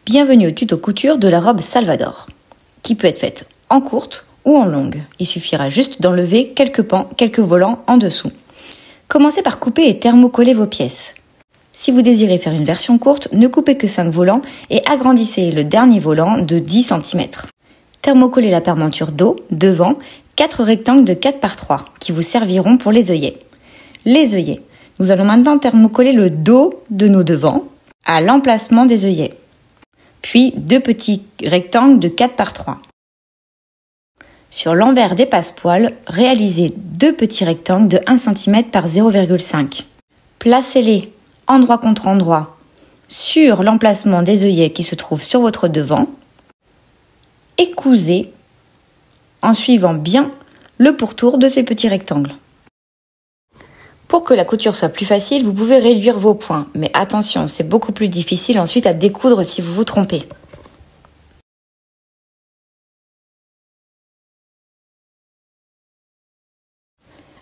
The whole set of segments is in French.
Bienvenue au tuto couture de la robe Salvador, qui peut être faite en courte ou en longue. Il suffira juste d'enlever quelques pans, quelques volants en dessous. Commencez par couper et thermocoller vos pièces. Si vous désirez faire une version courte, ne coupez que 5 volants et agrandissez le dernier volant de 10 cm. Thermocollez la parementure dos, devant, 4 rectangles de 4 par 3 qui vous serviront pour les œillets. Les œillets. Nous allons maintenant thermocoller le dos de nos devants à l'emplacement des œillets. Puis 2 petits rectangles de 4 par 3. Sur l'envers des passepoils, réalisez 2 petits rectangles de 1 cm par 0,5. Placez-les endroit contre endroit sur l'emplacement des œillets qui se trouvent sur votre devant et cousez en suivant bien le pourtour de ces petits rectangles. Pour que la couture soit plus facile, vous pouvez réduire vos points, mais attention, c'est beaucoup plus difficile ensuite à découdre si vous vous trompez.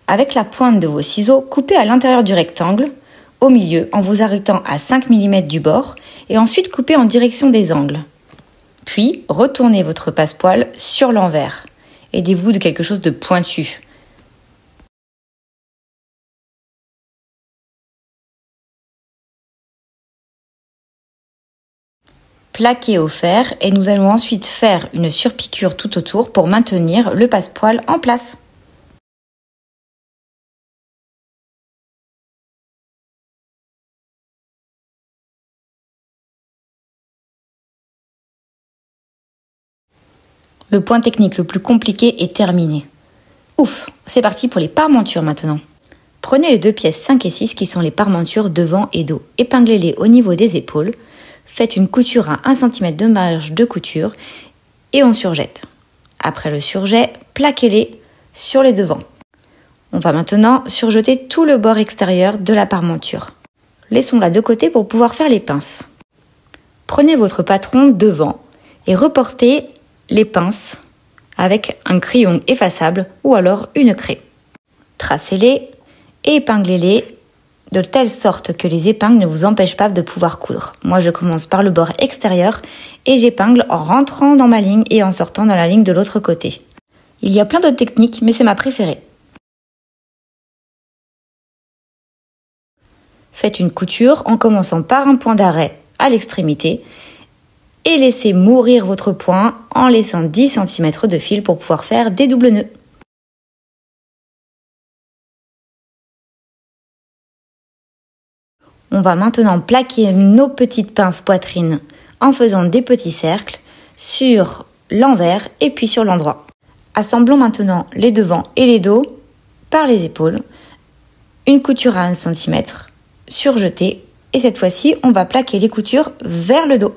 Avec la pointe de vos ciseaux, coupez à l'intérieur du rectangle, au milieu, en vous arrêtant à 5 mm du bord, et ensuite coupez en direction des angles. Puis, retournez votre passepoil sur l'envers. Aidez-vous de quelque chose de pointu. Plaquez au fer et nous allons ensuite faire une surpiqûre tout autour pour maintenir le passepoil en place. Le point technique le plus compliqué est terminé. Ouf, c'est parti pour les parementures maintenant. Prenez les 2 pièces 5 et 6 qui sont les parementures devant et dos. Épinglez-les au niveau des épaules. Faites une couture à 1 cm de marge de couture et on surjette. Après le surjet, plaquez-les sur les devants. On va maintenant surjeter tout le bord extérieur de la parementure. Laissons-la de côté pour pouvoir faire les pinces. Prenez votre patron devant et reportez les pinces avec un crayon effaçable ou alors une craie. Tracez-les et épinglez-les de telle sorte que les épingles ne vous empêchent pas de pouvoir coudre. Moi, je commence par le bord extérieur et j'épingle en rentrant dans ma ligne et en sortant dans la ligne de l'autre côté. Il y a plein d'autres techniques, mais c'est ma préférée. Faites une couture en commençant par un point d'arrêt à l'extrémité et laissez mourir votre point en laissant 10 cm de fil pour pouvoir faire des doubles nœuds. On va maintenant plaquer nos petites pinces poitrine en faisant des petits cercles sur l'envers et puis sur l'endroit. Assemblons maintenant les devants et les dos par les épaules. Une couture à 1 cm, surjetée et cette fois-ci on va plaquer les coutures vers le dos.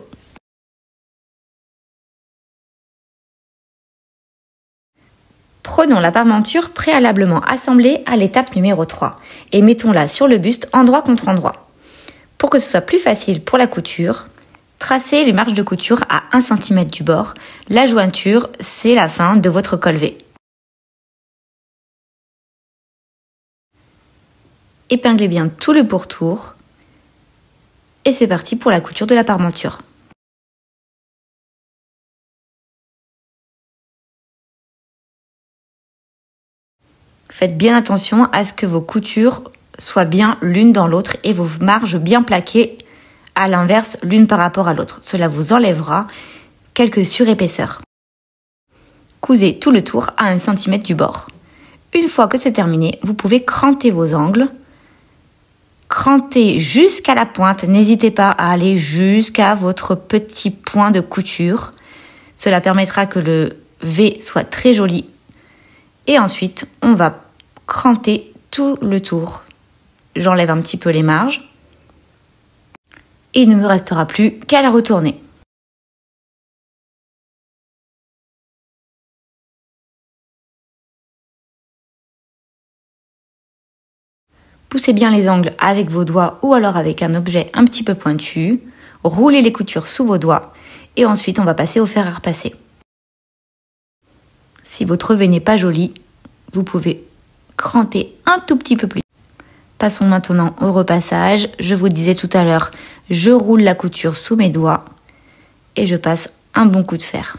Prenons la parementure préalablement assemblée à l'étape numéro 3 et mettons-la sur le buste endroit contre endroit. Pour que ce soit plus facile pour la couture, tracez les marges de couture à 1 cm du bord. La jointure, c'est la fin de votre col V. Épinglez bien tout le pourtour et c'est parti pour la couture de la parementure. Faites bien attention à ce que vos coutures soient bien l'une dans l'autre et vos marges bien plaquées à l'inverse l'une par rapport à l'autre. Cela vous enlèvera quelques surépaisseurs. Cousez tout le tour à 1 cm du bord. Une fois que c'est terminé, vous pouvez cranter vos angles. Crantez jusqu'à la pointe. N'hésitez pas à aller jusqu'à votre petit point de couture. Cela permettra que le V soit très joli. Et ensuite, on va cranter tout le tour. J'enlève un petit peu les marges. Et il ne me restera plus qu'à la retourner. Poussez bien les angles avec vos doigts ou alors avec un objet un petit peu pointu. Roulez les coutures sous vos doigts et ensuite on va passer au fer à repasser. Si votre V n'est pas joli, vous pouvez cranter un tout petit peu plus. Passons maintenant au repassage. Je vous disais tout à l'heure, je roule la couture sous mes doigts et je passe un bon coup de fer.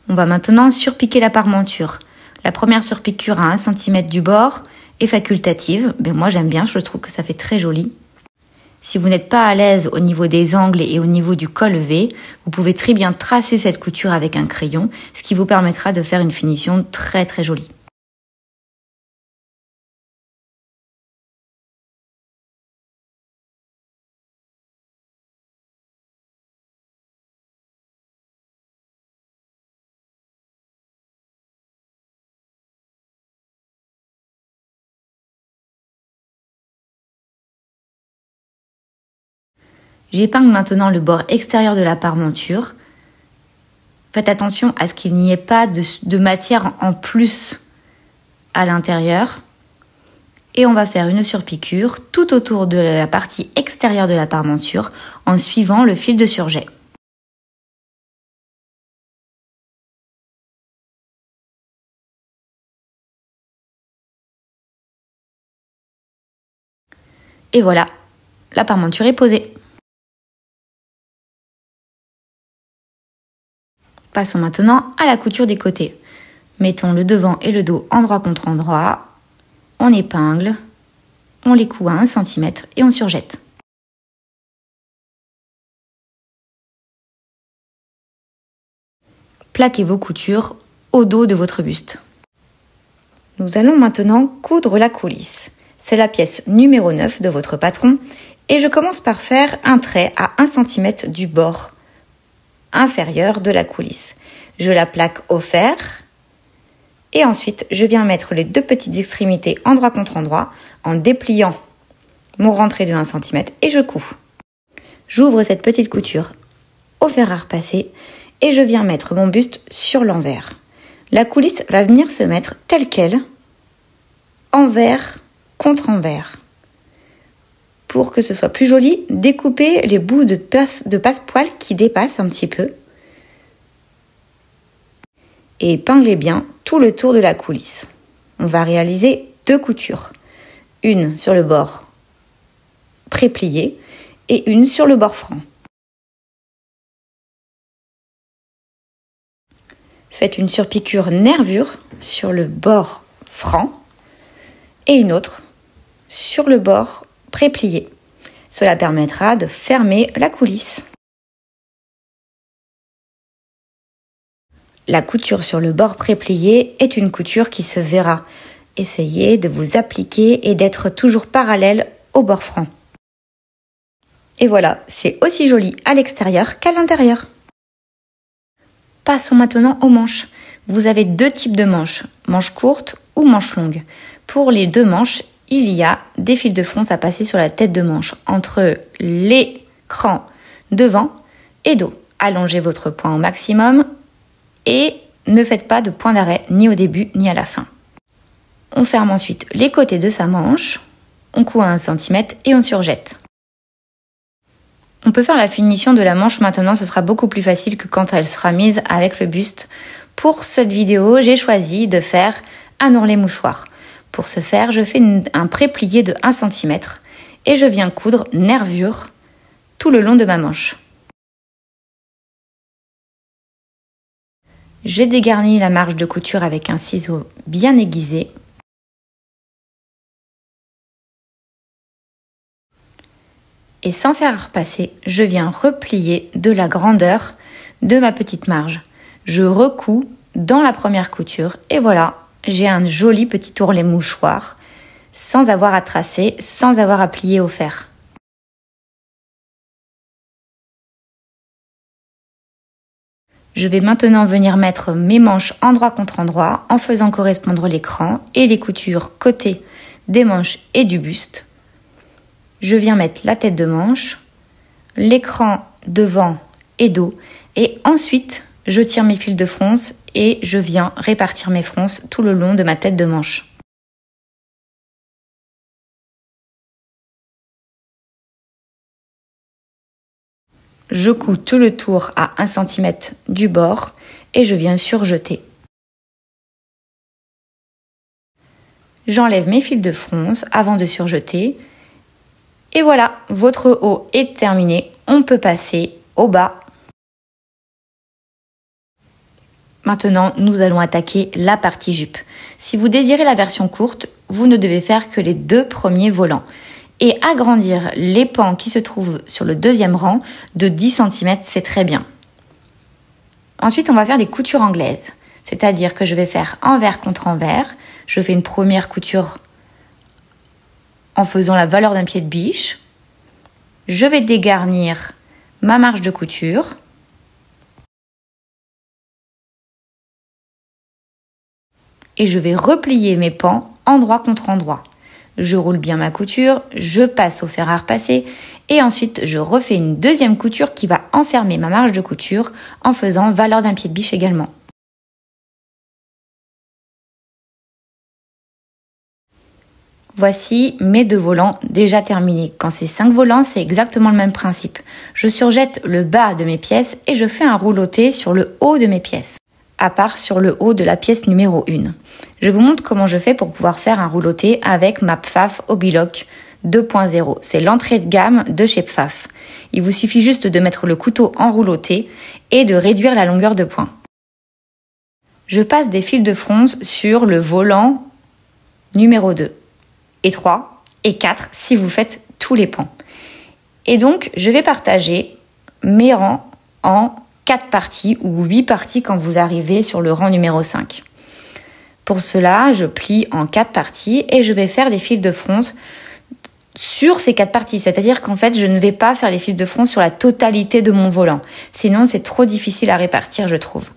On va maintenant surpiquer la parmenture. La première surpiqûre à 1 cm du bord est facultative, mais moi j'aime bien, je trouve que ça fait très joli. Si vous n'êtes pas à l'aise au niveau des angles et au niveau du col V, vous pouvez très bien tracer cette couture avec un crayon, ce qui vous permettra de faire une finition très très jolie. J'épingle maintenant le bord extérieur de la parmenture. Faites attention à ce qu'il n'y ait pas de matière en plus à l'intérieur. Et on va faire une surpiqûre tout autour de la partie extérieure de la parmenture en suivant le fil de surjet. Et voilà, la parmenture est posée. Passons maintenant à la couture des côtés. Mettons le devant et le dos endroit contre endroit. On épingle, on les coud à 1 cm et on surjette. Plaquez vos coutures au dos de votre buste. Nous allons maintenant coudre la coulisse. C'est la pièce numéro 9 de votre patron et je commence par faire un trait à 1 cm du bord inférieur de la coulisse. Je la plaque au fer et ensuite je viens mettre les 2 petites extrémités endroit contre endroit en dépliant mon rentré de 1 cm et je couds. J'ouvre cette petite couture au fer à repasser et je viens mettre mon buste sur l'envers. La coulisse va venir se mettre telle qu'elle, envers contre envers. Pour que ce soit plus joli, découpez les bouts de passe-poil qui dépassent un petit peu et épinglez bien tout le tour de la coulisse. On va réaliser 2 coutures, une sur le bord pré-plié et une sur le bord franc. Faites une surpiqûre nervure sur le bord franc et une autre sur le bord pré-plié. Cela permettra de fermer la coulisse. La couture sur le bord pré-plié est une couture qui se verra. Essayez de vous appliquer et d'être toujours parallèle au bord franc. Et voilà, c'est aussi joli à l'extérieur qu'à l'intérieur. Passons maintenant aux manches. Vous avez 2 types de manches, manches courtes ou manches longues. Pour les 2 manches, il y a des fils de fronce à passer sur la tête de manche entre l'écran devant et dos. Allongez votre poing au maximum et ne faites pas de point d'arrêt ni au début ni à la fin. On ferme ensuite les côtés de sa manche, on coud à 1 cm et on surjette. On peut faire la finition de la manche maintenant, ce sera beaucoup plus facile que quand elle sera mise avec le buste. Pour cette vidéo, j'ai choisi de faire un ourlet mouchoir. Pour ce faire, je fais un pré-plié de 1 cm et je viens coudre nervure tout le long de ma manche. J'ai dégarni la marge de couture avec un ciseau bien aiguisé. Et sans faire repasser, je viens replier de la grandeur de ma petite marge. Je recouds dans la première couture et voilà, j'ai un joli petit ourlet mouchoir sans avoir à tracer, sans avoir à plier au fer. Je vais maintenant venir mettre mes manches endroit contre endroit en faisant correspondre l'écran et les coutures côté des manches et du buste. Je viens mettre la tête de manche, l'écran devant et dos et ensuite je tire mes fils de fronce et je viens répartir mes fronces tout le long de ma tête de manche. Je couds tout le tour à 1 cm du bord et je viens surjeter. J'enlève mes fils de fronce avant de surjeter. Et voilà, votre haut est terminé. On peut passer au bas. Maintenant, nous allons attaquer la partie jupe. Si vous désirez la version courte, vous ne devez faire que les 2 premiers volants et agrandir les pans qui se trouvent sur le deuxième rang de 10 cm, c'est très bien. Ensuite, on va faire des coutures anglaises, c'est-à-dire que je vais faire envers contre envers. Je fais une première couture en faisant la valeur d'un pied de biche. Je vais dégarnir ma marge de couture. Et je vais replier mes pans endroit contre endroit. Je roule bien ma couture, je passe au fer à repasser et ensuite je refais une deuxième couture qui va enfermer ma marge de couture en faisant valeur d'un pied de biche également. Voici mes 2 volants déjà terminés. Quand c'est 5 volants, c'est exactement le même principe. Je surjette le bas de mes pièces et je fais un rouloté sur le haut de mes pièces, à part sur le haut de la pièce numéro 1. Je vous montre comment je fais pour pouvoir faire un rouloté avec ma Pfaff Hobbylock 2.0. C'est l'entrée de gamme de chez Pfaff. Il vous suffit juste de mettre le couteau en rouloté et de réduire la longueur de point. Je passe des fils de fronce sur le volant numéro 2 et 3 et 4 si vous faites tous les pans. Et donc, je vais partager mes rangs en 4 parties ou 8 parties quand vous arrivez sur le rang numéro 5. Pour cela, je plie en 4 parties et je vais faire des fils de fronce sur ces 4 parties. C'est-à-dire qu'en fait, je ne vais pas faire les fils de fronce sur la totalité de mon volant. Sinon, c'est trop difficile à répartir, je trouve.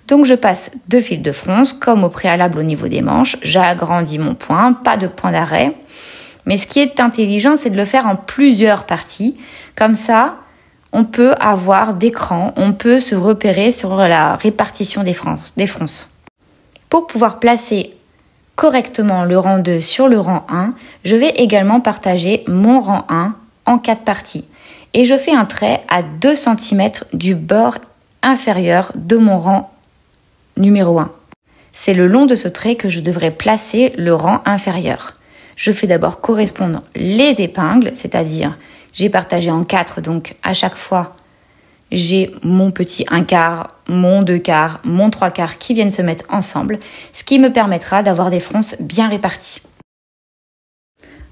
Donc, je passe 2 fils de fronce, comme au préalable au niveau des manches. J'agrandis mon point, pas de point d'arrêt. Mais ce qui est intelligent, c'est de le faire en plusieurs parties. Comme ça, on peut avoir d'écran, on peut se repérer sur la répartition des fronces. Pour pouvoir placer correctement le rang 2 sur le rang 1, je vais également partager mon rang 1 en 4 parties. Et je fais un trait à 2 cm du bord inférieur de mon rang numéro 1. C'est le long de ce trait que je devrais placer le rang inférieur. Je fais d'abord correspondre les épingles, c'est-à-dire j'ai partagé en 4, donc à chaque fois j'ai mon petit 1/4, mon 2/4, mon 3/4 qui viennent se mettre ensemble, ce qui me permettra d'avoir des fronces bien réparties.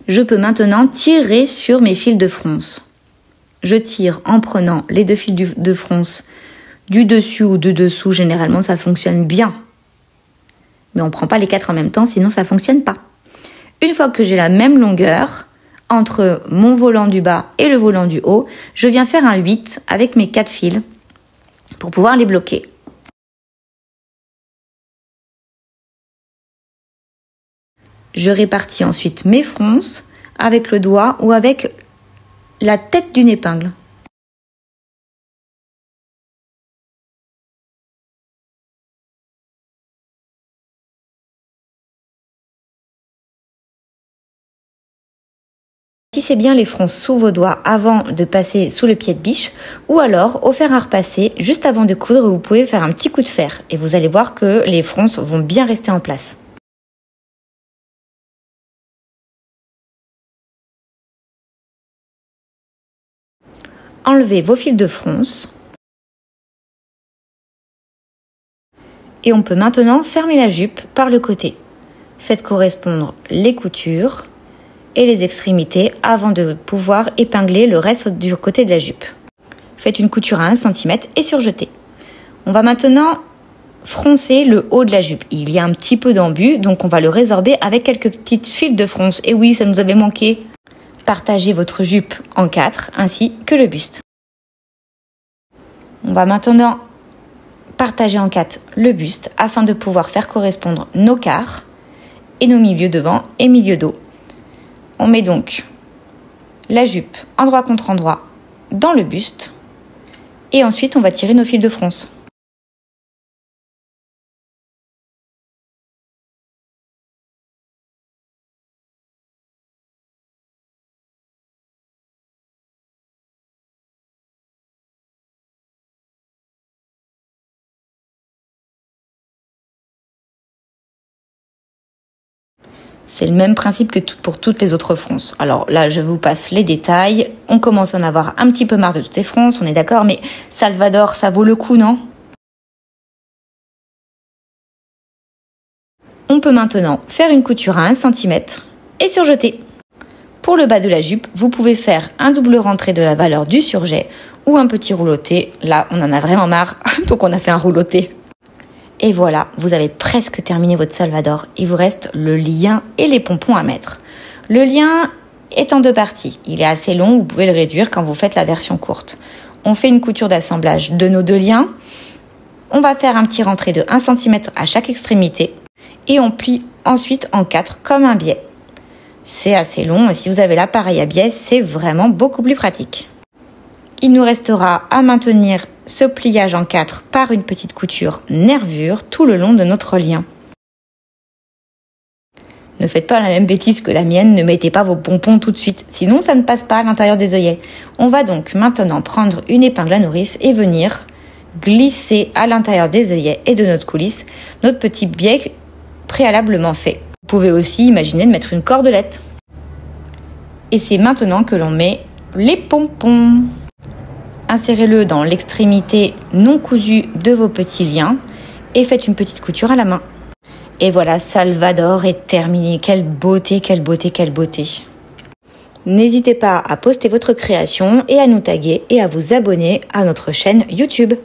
Je peux maintenant tirer sur mes fils de fronce. Je tire en prenant les 2 fils de fronce du dessus ou du dessous, généralement ça fonctionne bien. Mais on ne prend pas les 4 en même temps, sinon ça ne fonctionne pas. Une fois que j'ai la même longueur entre mon volant du bas et le volant du haut, je viens faire un 8 avec mes 4 fils pour pouvoir les bloquer. Je répartis ensuite mes fronces avec le doigt ou avec la tête d'une épingle. Tissez bien les fronces sous vos doigts avant de passer sous le pied de biche ou alors au fer à repasser, juste avant de coudre, vous pouvez faire un petit coup de fer et vous allez voir que les fronces vont bien rester en place. Enlevez vos fils de fronce et on peut maintenant fermer la jupe par le côté. Faites correspondre les coutures et les extrémités avant de pouvoir épingler le reste du côté de la jupe. Faites une couture à 1 cm et surjetez. On va maintenant froncer le haut de la jupe. Il y a un petit peu d'embu, donc on va le résorber avec quelques petites fils de fronce. Et oui, ça nous avait manqué. Partagez votre jupe en 4, ainsi que le buste. On va maintenant partager en 4 le buste afin de pouvoir faire correspondre nos quarts et nos milieux devant et milieu dos. On met donc la jupe endroit contre endroit dans le buste et ensuite on va tirer nos fils de fronce. C'est le même principe que pour toutes les autres fronces. Alors là, je vous passe les détails. On commence à en avoir un petit peu marre de toutes ces fronces, on est d'accord, mais Salvador, ça vaut le coup, non? On peut maintenant faire une couture à 1 cm et surjeter. Pour le bas de la jupe, vous pouvez faire un double rentré de la valeur du surjet ou un petit rouloté. Là, on en a vraiment marre, donc on a fait un rouloté. Et voilà, vous avez presque terminé votre Salvador. Il vous reste le lien et les pompons à mettre. Le lien est en 2 parties. Il est assez long, vous pouvez le réduire quand vous faites la version courte. On fait une couture d'assemblage de nos 2 liens. On va faire un petit rentré de 1 cm à chaque extrémité. Et on plie ensuite en 4 comme un biais. C'est assez long et si vous avez l'appareil à biais, c'est vraiment beaucoup plus pratique. Il nous restera à maintenir ce pliage en 4 par une petite couture nervure tout le long de notre lien. Ne faites pas la même bêtise que la mienne, ne mettez pas vos pompons tout de suite, sinon ça ne passe pas à l'intérieur des œillets. On va donc maintenant prendre une épingle à nourrice et venir glisser à l'intérieur des œillets et de notre coulisse notre petit biais préalablement fait. Vous pouvez aussi imaginer de mettre une cordelette. Et c'est maintenant que l'on met les pompons. Insérez-le dans l'extrémité non cousue de vos petits liens et faites une petite couture à la main. Et voilà, Salvador est terminé. Quelle beauté, quelle beauté, quelle beauté. N'hésitez pas à poster votre création et à nous taguer et à vous abonner à notre chaîne YouTube.